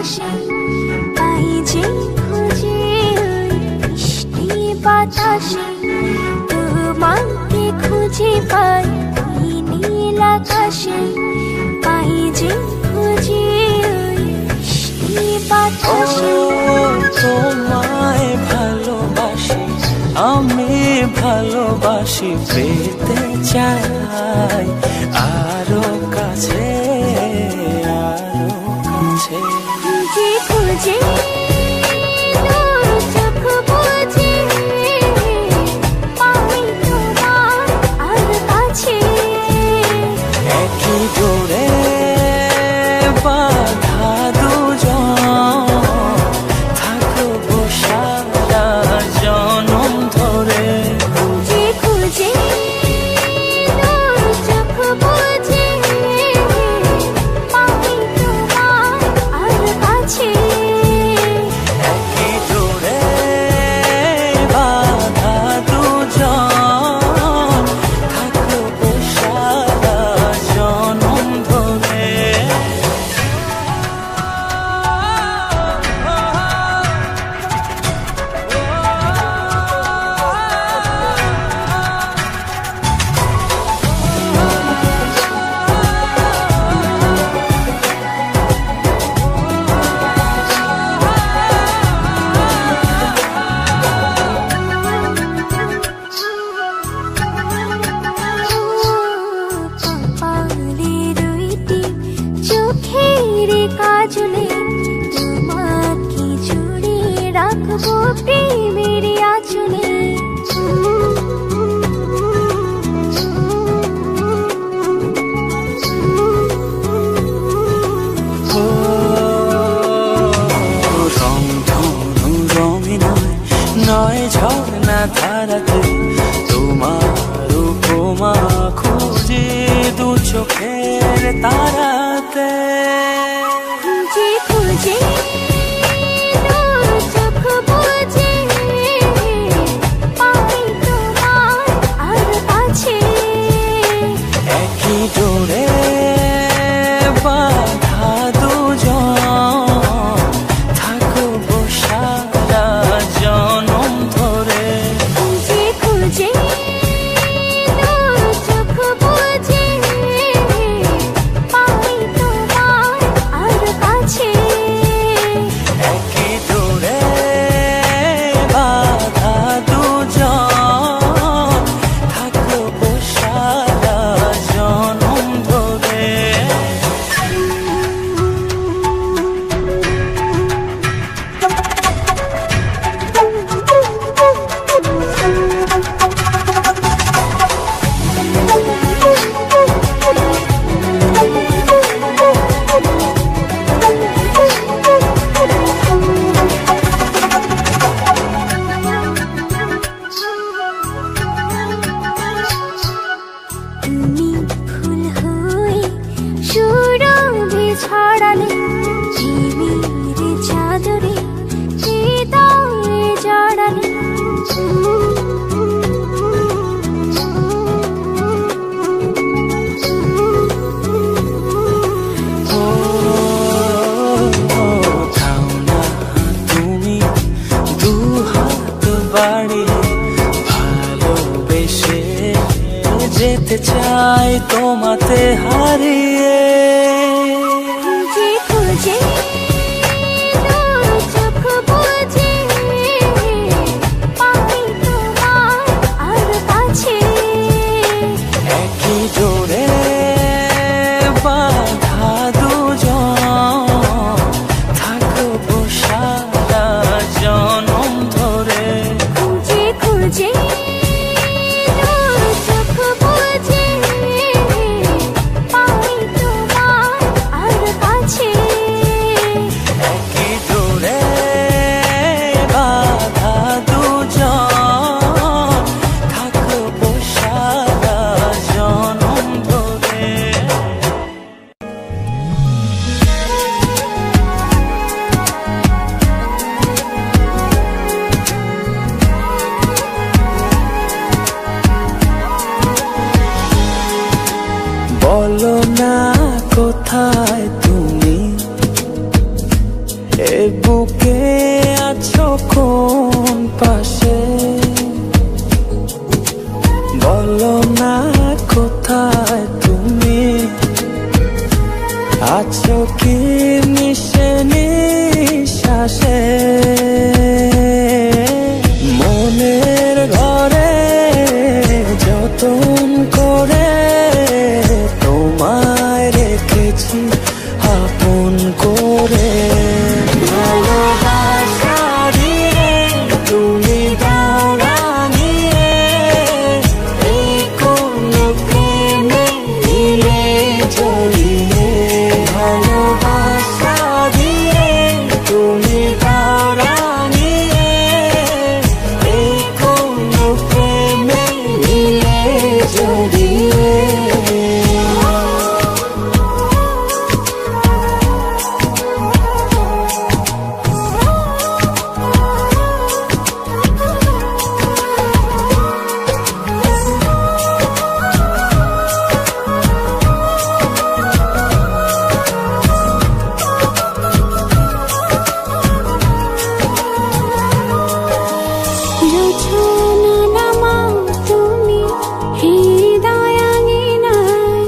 আকাশে পাই যে খুঁজে ওই মিষ্টি বাতাসে তোমাকে খুঁজে পাই ওই নীল আকাশে পাই যে খুঁজে ওই মিষ্টি বাতাসে তোমায় ভালোবাসি আমি ভালোবাসি পেতে চাই আরো কাছে আরো কাছে খুঁজে খুঁজে তোর চোখ বুঝে পাই তোমার আর কাছে একই ডোরে বাঁধা দুজন থাকবো সারা জনম ধরে খুঁজে খুঁজে তোর চোখ বুঝে পাই তোমার আর কাছে একই ডোরে বাঁধা দুজন থাকবো সারা জনম ধরে কপালে দুইটি চোখের কাজলে তোমাকে জুড়ে রাখবো প্রেমের আঁচলে রং ধনু রঙে নয় ঝর্ণা ধারাতে তোমার উপমা খুঁজে দু চোখের তারাতে খুঁজে খুঁজে তোর চোখ বুঝে পাই তোমার আর কাছে একই ডোরে বাঁধা দুজন থাকবো সারা জনম ধরে খুঁজে খুঁজে তোর চোখ বুঝে পাই তোমার আর কাছে নিঃশ্বাসে নিঃশ্বাসে মনের ঘরে যতন করে তোমায় রেখেছি আপন করে। ভালোবাসা দিয়ে তুমি দাও রাঙিয়ে এই কোন প্রেমে দিলে জড়িয়ে। ভালোবাসা দিয়ে তুমি দাও রাঙিয়ে এই কোন প্রেমে দিলে জড়িয়ে। রচনা নামাও তুমি হৃদয় আঙিনায়,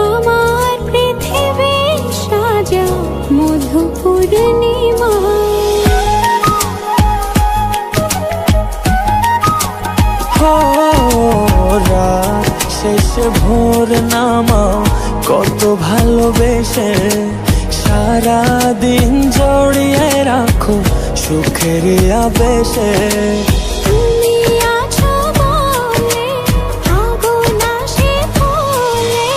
আমার পৃথিবী সাজাও মধু পূর্ণিমায়। রাত শেষে ভোর নামাও কত ভালোবেসে, সারাদিন জড়িয়ে রাখো সুখের আবেশে। তুমি আছো বলে আগুন আসে ফুলে,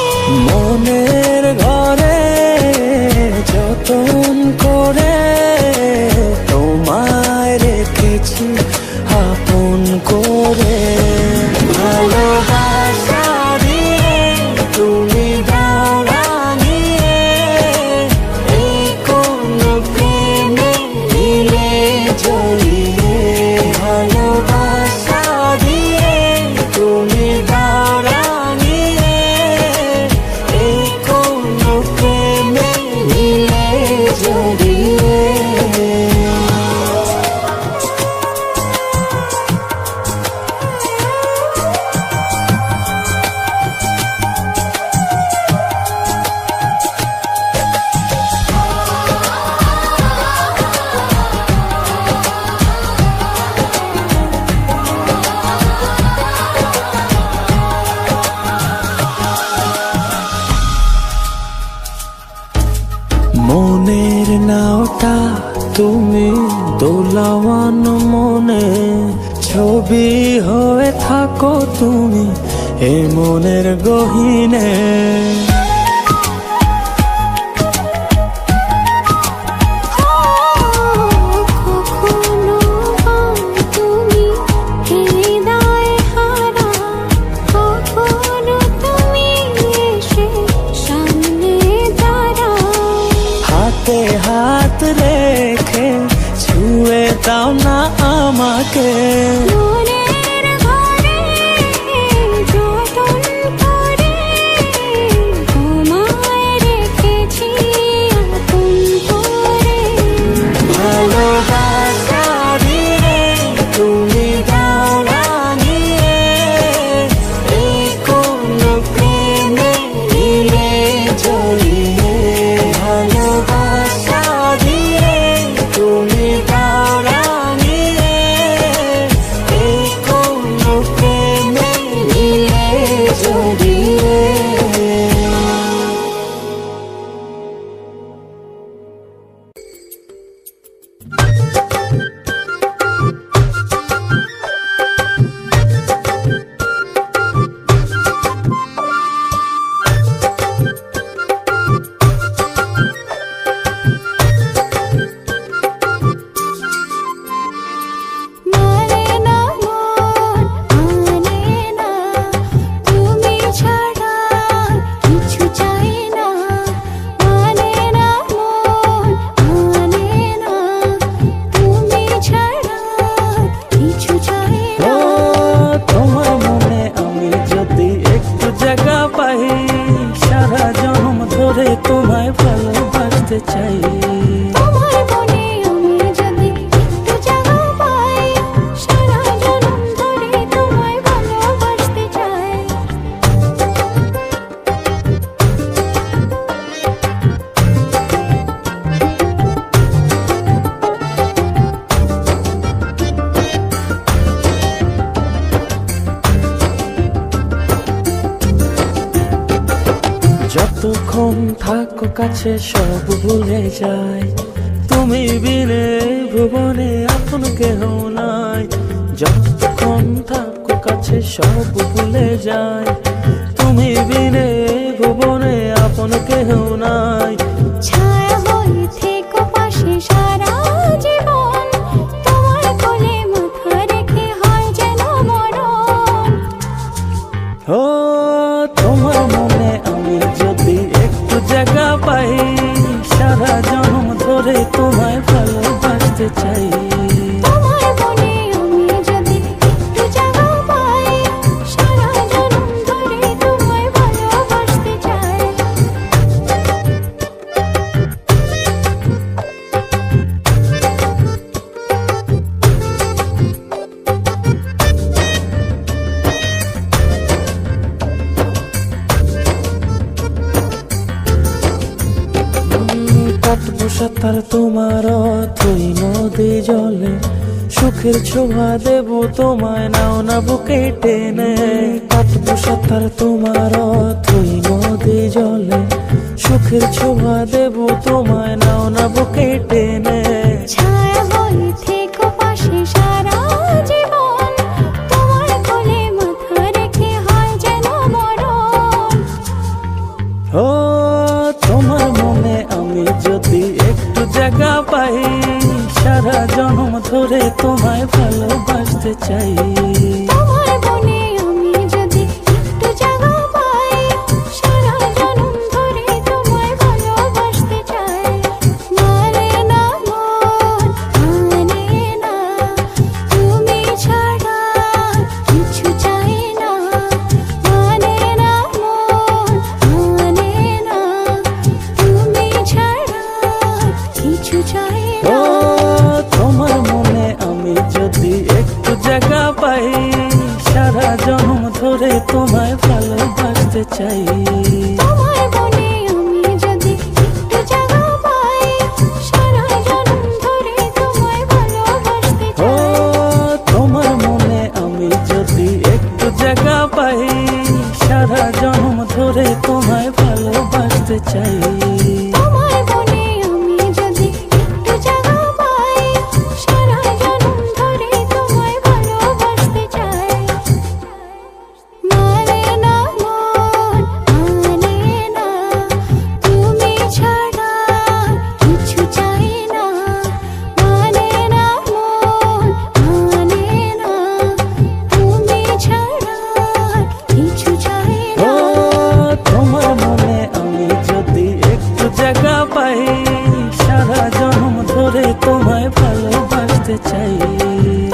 মনের ঘরে যতন করে তোমায় রেখেছি আপন করে। ভালোবাসা দিয়ে তুমি দাও রাঙিয়ে এই কোন প্রেমে দিলে জড়িয়ে। ভালোবাসা দিয়ে তুমি দাও রাঙিয়ে এই কোন প্রেমে দিলে জড়িয়ে। মনের নাওটা তুমি দোলাওয়ান মনে, ছবি হয়ে থাকো তুমি এ মনের গহীনে। কখনো হও তুমি হৃদয় হারা, কখনো তুমি এসে সামনে দাঁড়াও। হাতে হাত রেখে ছুঁয়ে দাও না আমাকে, মনের ঘরে যতন করে তোমায় রেখেছি আপন করে। ভালোবাসা দিয়ে তুমি দাও রাঙিয়ে এই কোন প্রেমে দিলে জড়িয়ে। ভালোবাসা দিয়ে তুমি দাও রাঙিয়ে এই কোন প্রেমে দিলে জড়িয়ে। মানে না মন মানে না, তুমি ছাড়া কিছু চাই না। মানে না মন মানে না, তুমি ছাড়া কিছু চাই না। ও তোমার মনে আমি যদি একটু জায়গা পাই, সারা জন্ম ধরে তোমায় ভালোবাসতে চাই। তোমার মনে আমি যদি একটু জায়গা পাই, সারা জনম ধরে তোমায় ভালোবাসতে চাই। থাকো কাছে সব ভুলে যাই, তুমি বিনে ভুবনে আপন কেহ নাই। যতক্ষণ থাকো কাছে সব ভুলে যাই, তুমি বিনে ভুবনে আপন কেহ নাই। ছায়া হয়ে থেকো পাশে সারা জীবন, তোমার কোলে মাথা রেখে হয় যেন মরণ। ও তোমার মনে আমি যদি একটু জায়গা পাই, সারা জন্ম ধরে তোমায় ভালোবাসতে চাই। তোমার মনে আমি যদি একটু জায়গা পাই, সারা জন্ম ধরে তোমায় ভালোবাসতে চাই। কাটবো সাঁতার তোমার অথই নদী জলে, সুখের ছোঁয়া দেবো তোমায় নাও না বুকে টেনে। কাটবো সাঁতার তোমার অথই নদী জলে, সুখের ছোঁয়া দেবো তোমায় নাও না বুকে টেনে। ছায়া হয়ে থেকো পাশে সারা জীবন, তোমার কোলে মাথা রেখে হয় যেন মরণ। ও তোমার মনে আমি যদি একটু জায়গা পাই, সারা জন্ম ধরে তোমায় ভালোবাসতে চাই। তোমার মনে আমি যদি একটু জায়গা পাই, সারা জন্ম ধরে তোমায় ভালোবাসতে চাই। মানে না মন মানে না, তুমি ছাড়া কিছু চাই না। মানে না মন মানে না, তুমি ছাড়া কিছু চাই ও না। তোমার মনে আমি যদি একটু জায়গা পাই, সারা জন্ম ধরে তোমায় ভালোবাসতে চাই। তোমার মনে আমি যদি একটু জায়গা পাই, সারা জন্ম ধরে তোমায় ভালোবাসতে ও চাই। তোমার মনে আমি যদি একটু জায়গা পাই, সারা জন্ম ধরে তোমায় ভালোবাসতে চাই। তোমার মনে আমি যদি একটু জায়গা পাই, সারা জন্ম ধরে তোমায় ভালোবাসতে চাই। মানে না মন মানে না, তুমি ছাড়া কিছু চাই না। মানে না মন মানে না, তুমি ছাড়া কিছু চাই ও না। তোমার মনে আমি যদি একটু জায়গা পাই, সারা জন্ম ধরে তোমায় ভালোবাসতে চাই।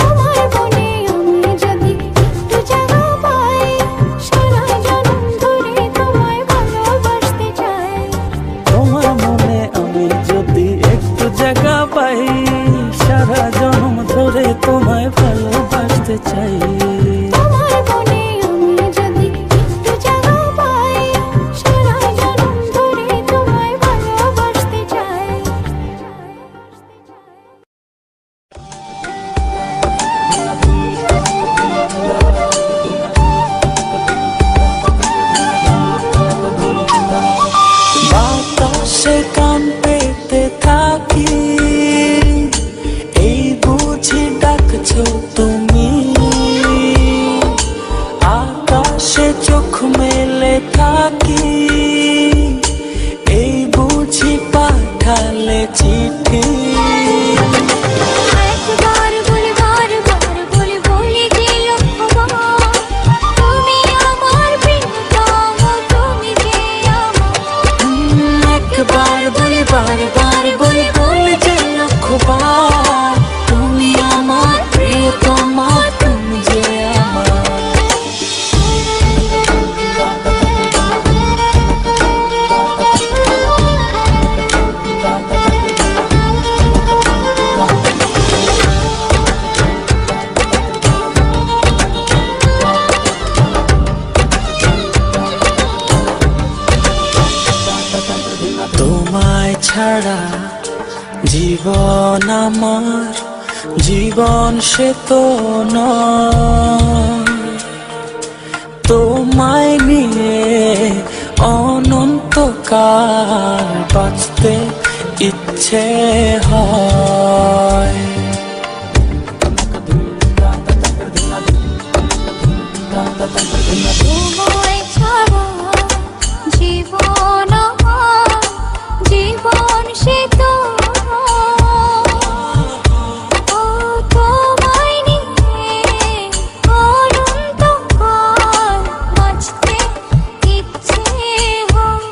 তোমার মনে আমি যদি একটু জায়গা পাই, সারা জন্ম ধরে তোমায় ভালোবাসতে চাই। তোমার মনে আমি যদি একটু জায়গা পাই, সারা জন্ম ধরে তোমায় ভালোবাসতে চাই। তোমার মনে আমি যদি একটু জায়গা পাই, সারা জন্ম ধরে তোমায় ভালোবাসতে চাই। বাতাসে কান পেতে থাকি, এই বুঝি ডাকছো তুমি। আকাশে চোখ মেলে থাকি, এই বুঝি পাঠালে চিঠি। একবার বলে বারবার বলে বলে দিল আমার, তুমি আমার প্রিয়তম, তুমি যে আমার। একবার বলে বারবার বলে বলে যে লক্ষবার, তুমি আমার প্রিয়তমা, তুমি যে আমার। তোমায় ছাড়া জীবন আমার, জীবন সে তো নয়। তোমায় নিয়ে অনন্ত চিরকাল বাঁচতে ইচ্ছে হয়। তোমায় ছাড়া জীবন আমার, জীবন সে তো ও তোমায় নিয়ে অনন্তকাল বাঁচতে ইচ্ছে হয়।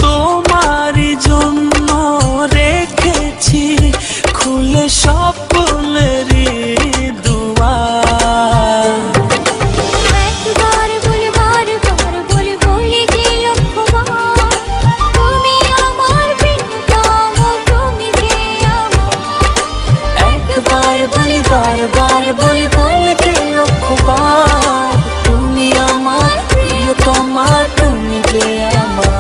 তোমারই জন্য রেখেছি খুলে স্বপ্নেরই দুয়ার। একবার বলে বারবার বলে বলে যে লক্ষ্যবার, তুমি আমার প্রিয়তম, তুমি যে আমার। একবার বলি বারবার বলি বলতে লক্ষ্যবার, তুমি আমার প্রিয়তমা, তুমি যে আমার।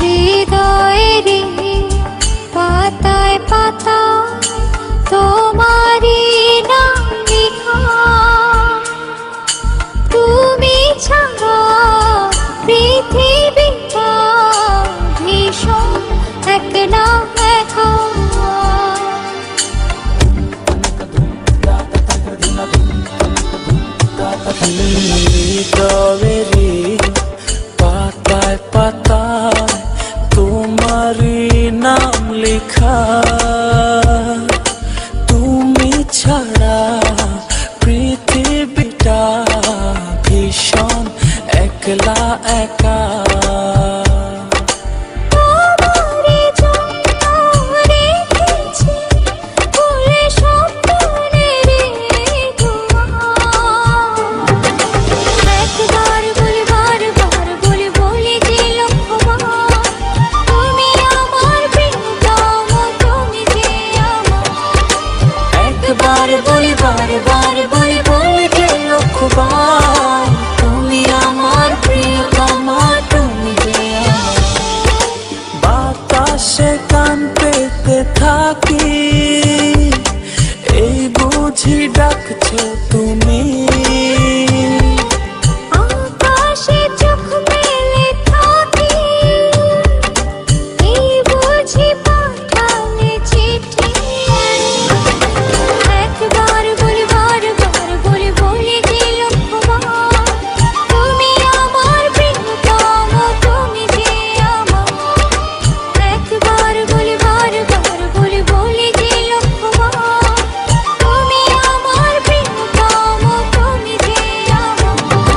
হৃদয়েরই পাতায় পাতায় তোমারই নাম লেখা, তুমি ছাড়া পৃথিবীটা ভীষণ একলা একা। হৃদয়েরই পাতায় পাতায় তোমারই নাম লেখা, তুমি ছাড়া পৃথিবীটা ভীষণ একলা একা। তোমারই জন্য রেখেছি খুলে স্বপ্নেরই দুয়ার। একবার বলে বারবার বলে বলে যে লক্ষ্যবার, তুমি আমার প্রিয়তম, তুমি যে আমার। একবার বলি বারবার বলি বলতে লক্ষ্যবার, তুমি আমার প্রিয়তমা, তুমি যে আমার। বাতাসে কান পেতে থাকি এই বুঝি ডাকছো তুমি। আকাশে চোখ মেলে থাকি এই বুঝি পাঠালে চিঠি। একবার বলে বারবার বলে বলে যে লক্ষ্যবার, তুমি আমার প্রিয়তম, তুমি যে আমার। একবার বলে বারবার বলে বলে যে লক্ষ্যবার, তুমি আমার প্রিয়তম, তুমি যে আমার।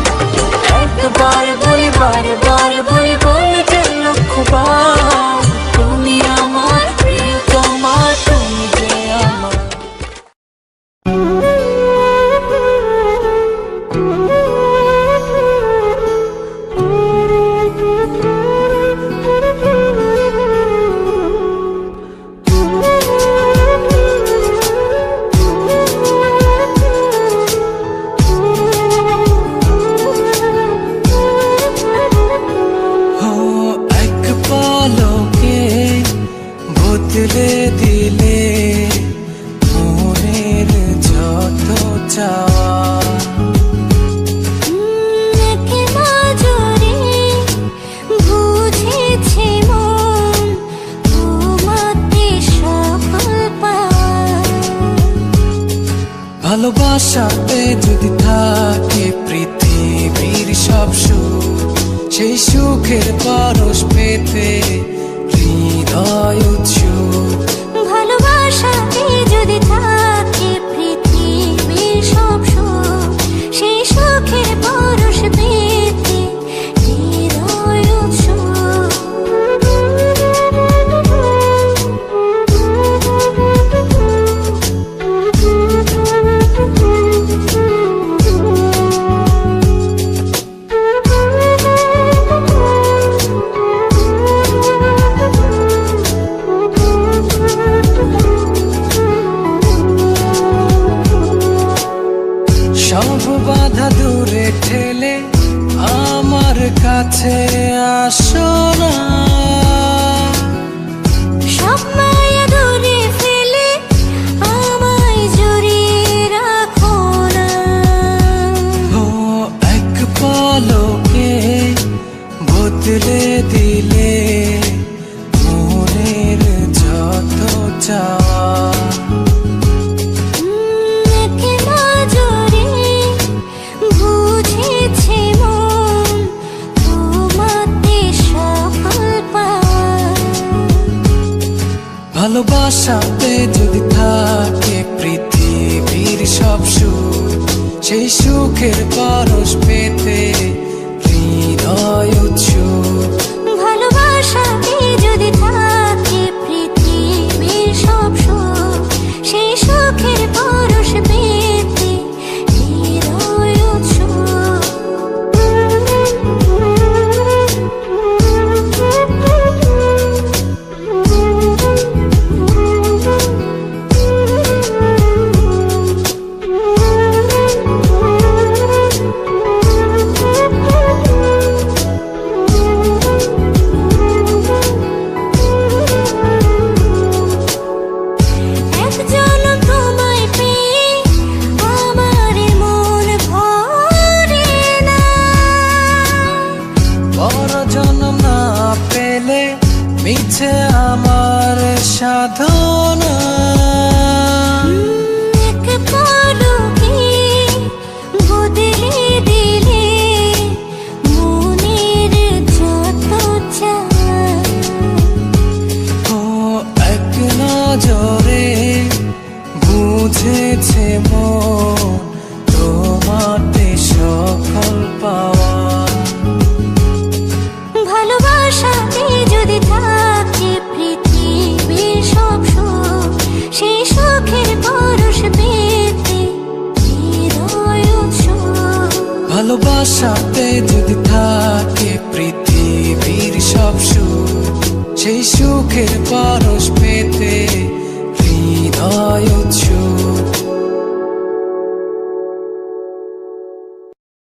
একবার বলি বারবার বলি বলতে লক্ষ্যবার, তুমি আমার প্রিয়তমা, তুমি যে আমার। ও এক পলকে বদলে দিলে মনের যত চাওয়া। এক নজরে বুঝেছে মন তোমাতে সফল পাওয়া। ভালোবাসাতে যদি থাকে পৃথিবীর সব সুখ, সেই সুখের পরশ পেতে হৃদয় উৎসুক। ভালোবাসাতে যদি থাকে পৃথিবীর সব সুখ, সেই সুখের পরশ পেতে হৃদয় উৎসুক। কাছে আসো না, সব মায়া দূরে ফেলে আমায় জড়িয়ে রাখো না। ও এক পলকে বদলে দিলে মনের যত চাওয়া। এক নজরে বুঝেছে মন তোমাতে সফল পাওয়া। ভালোবাসাতে যদি থাকে পৃথিবীর সব সুখ, সেই সুখের পরশ পেতে হৃদয় উৎসুক। ভালোবাসাতে যদি থাকে পৃথিবীর সব সুখ, সেই সুখের পরশ পেতে হৃদয় উৎসুক। এক জনম তোমায় পেয়ে আমার মন ভরে না। পর জন্ম না পেলে মিছে আমার সাধনা। এক পলকে বদলে দিলে মনের যত চাওয়া। ও এক নজরে বুঝেছে মন তোমাতে সফল পাওয়া। ভালোবাসাতে যদি থাকে পৃথিবীর সব সুখ, সেই সুখের পরশ পেতে হৃদয় উৎসুক। ভালোবাসাতে যদি থাকে পৃথিবীর সব সুখ, সেই সুখের পরশ পেতে